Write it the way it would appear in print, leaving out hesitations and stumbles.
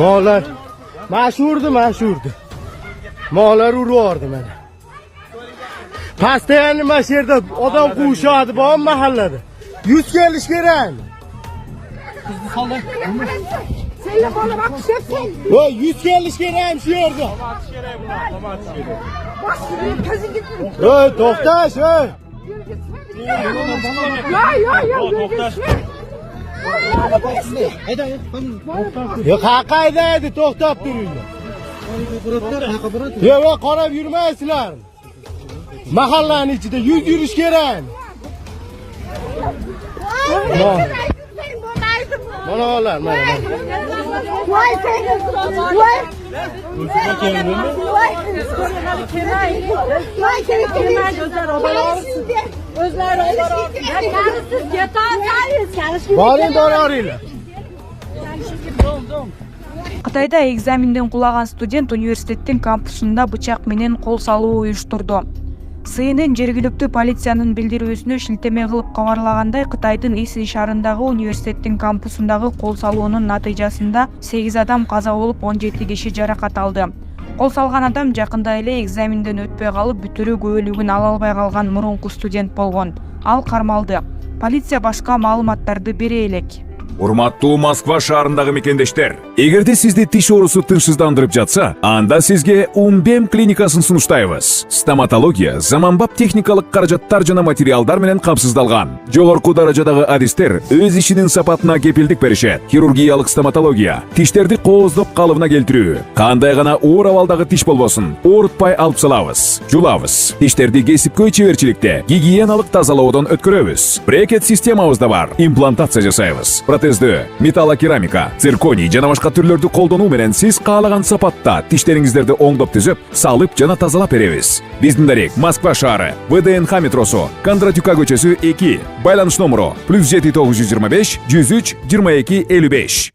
Mo'lar mashhurdi. Mo'lar urardi mana. Pastayani mana shu yerda odam quvishadi bor mahallada. 100 kelish kerak. Sen bana bak sen. Voy 100 kelish kerak shu yerda. Bak kızı gitsin. Voy to'xtash, voy. Ya. To'xtash. Yo'q, qayda edi, to'xtab turinglar. Yo'q, qarab yurmaysizlar. Mahallaning ichida 100 yurish kerak. Mana olar, mana. Voy sen. Voy. Boring boraringlar. Кытайда экзаменден кулаган студент университеттин кампусунда бычак менен кол салуу уюштурду. CNN жергиликтүү полициянын билдирүүсүнө шилтеме кылып кабарлагандай, Кытайдын Иси шаарындагы университеттин кампусундагы кол салуунун натыйжасында 8 адам каза болуп, 17 киши жаракат алды. Кол салган адам жакында эле экзаменден өтпөй калып, бүтүрүү күбөлүгүн ала албай калган мурунку студент болгон. Ал кармалды. Полиция башка маалыматтарды бере элек. Урматтуу Москва шаарындагы мекендештер, эгерде сизди тиш оорусу тынчсыздандырып жатса, анда сизге Умбем клиникасын сунуштайбыз. Стоматология заманбап техникалык каражаттар жана материалдар менен камсыздалган. Жогорку даражадагы адистер өз ишинин сапатына кепилдик беришет. Хирургиялык стоматология, тиштерди кооздоп калыбына келтирүү, кандай гана оор абалдагы тиш болбосун, оорутпай алып салабыз, жулабыз. Тиштерди кесипкөй чеберчиликте, гигиеналык тазалоодон өткөрөбүз. Брекет системабыз да бар, имплантация жасайбыз. Протездөө, металлокерамика, цирконий жана башка түрлөрдү колдонуу менен сиз каалаган сапатта тиштериңиздерди оңдоп түзөп, салып жана тазалап беребиз. Биздин дарек Москва шаары, ВДНХ метросу, Кондратюка көчөсү 2, байланыш номеру +7 925 103 22 55.